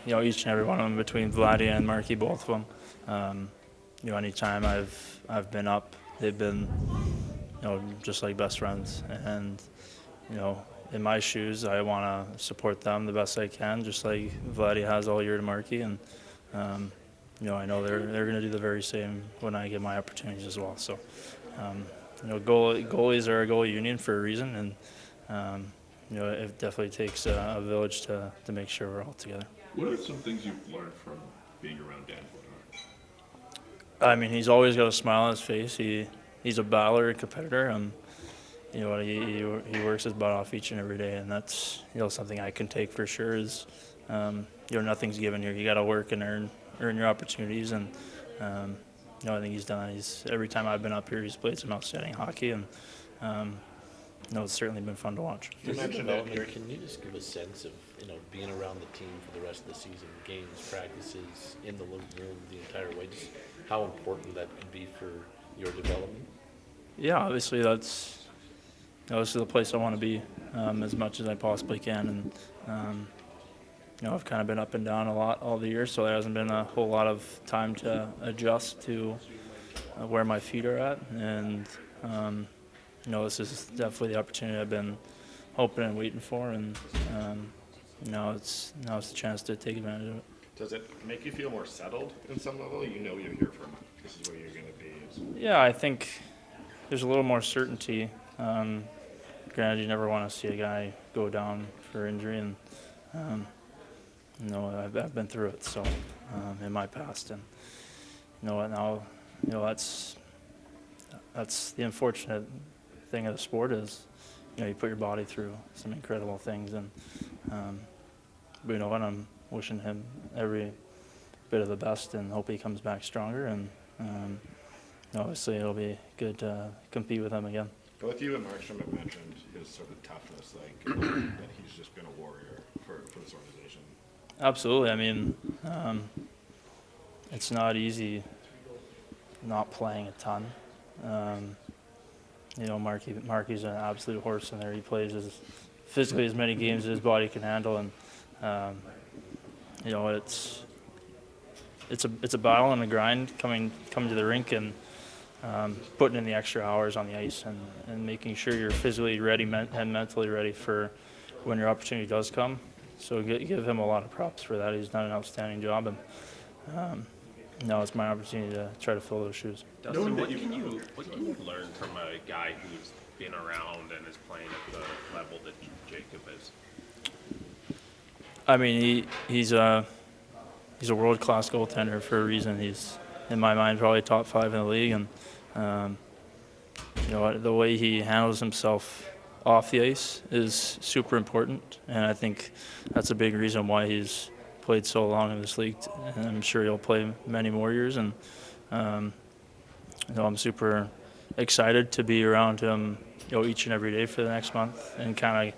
each and every one of them between Vladdy and Marky, both of them. Anytime I've been up, they've been, just like best friends. And, you know, in my shoes, I want to support them the best I can, just like Vladdy has all year to Marky. And, um, I know they're going to do the very same when I get my opportunities as well. So, goalies are a goalie union for a reason, and it definitely takes a village to make sure we're all together. What are some things you've learned from being around Dan Vladdy? I mean, he's always got a smile on his face. He's a battler and competitor. He works his butt off each and every day, and that's something I can take for sure. Is nothing's given here. You got to work and earn your opportunities, and I think he's done. Every time I've been up here, he's played some outstanding hockey, and it's certainly been fun to watch. You mentioned development. Can you just give a sense of being around the team for the rest of the season, games, practices, in the living room, the entire way? Just how important that could be for your development? Yeah, obviously this is the place I want to be as much as I possibly can, and I've kind of been up and down a lot all the year, so there hasn't been a whole lot of time to adjust to where my feet are at, and this is definitely the opportunity I've been hoping and waiting for, and now it's the chance to take advantage of it. Does it make you feel more settled in some level? You're here from this is where you're going to be. Yeah, I think there's a little more certainty. Granted, you never want to see a guy go down for injury, and I've been through it. So in my past, and now that's the unfortunate thing of the sport is you put your body through some incredible things, and but you know what, I'm wishing him every bit of the best and hope he comes back stronger, and obviously it'll be good to compete with him again. Both you and Markstrom have mentioned his sort of toughness, that he's just been a warrior for this organization. Absolutely. I mean, it's not easy not playing a ton. Marky's an absolute horse in there. He plays physically as many games as his body can handle, and it's a battle and a grind coming to the rink and putting in the extra hours on the ice and making sure you're physically ready and mentally ready for when your opportunity does come. So give him a lot of props for that. He's done an outstanding job, and now it's my opportunity to try to fill those shoes. Dustin, what can you learn from a guy who's been around and is playing at the level that Jacob is? I mean, he's a world-class goaltender for a reason. He's, in my mind, probably top 5 in the league, and the way he handles himself off the ice is super important, and I think that's a big reason why he's played so long in this league, and I'm sure he'll play many more years. And I'm super excited to be around him, each and every day for the next month, and kind of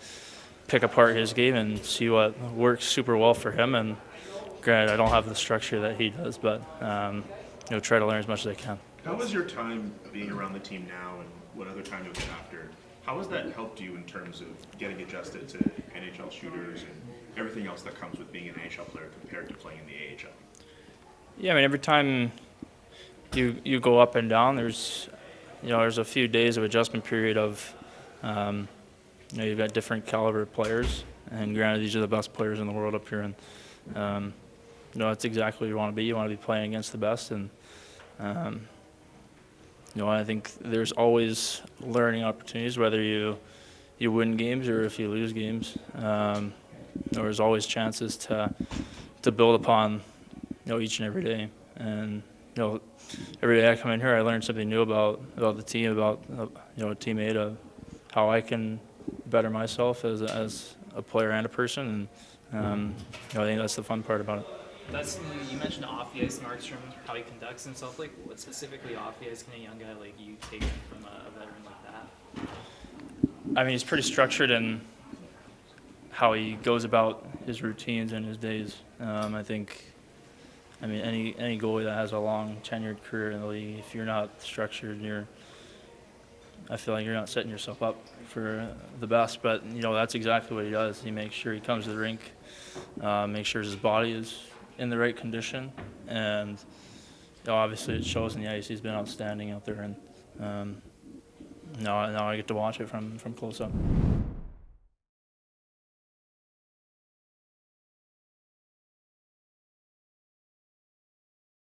pick apart his game and see what works super well for him. And granted, I don't have the structure that he does, but try to learn as much as I can. How was your time being around the team now, and what other time you'll get after? How has that helped you in terms of getting adjusted to NHL shooters and everything else that comes with being an NHL player compared to playing in the AHL? Yeah, I mean, every time you go up and down, there's a few days of adjustment period of, you've got different caliber players, and granted, these are the best players in the world up here, and that's exactly what you want to be. You want to be playing against the best, and I think there's always learning opportunities, whether you win games or if you lose games. There's always chances to build upon, each and every day. And every day I come in here, I learn something new about the team, about a teammate, of how I can better myself as a player and a person. And I think that's the fun part about it. You mentioned off the ice, Markstrom, how he conducts himself. Like, what specifically off the ice can a young guy like you take from a veteran like that? I mean, he's pretty structured in how he goes about his routines and his days. I think, any goalie that has a long tenured career in the league, if you're not structured, I feel like you're not setting yourself up for the best. But that's exactly what he does. He makes sure he comes to the rink, makes sure his body is in the right condition, and obviously it shows in the ice. He's been outstanding out there, and now I get to watch it from close up.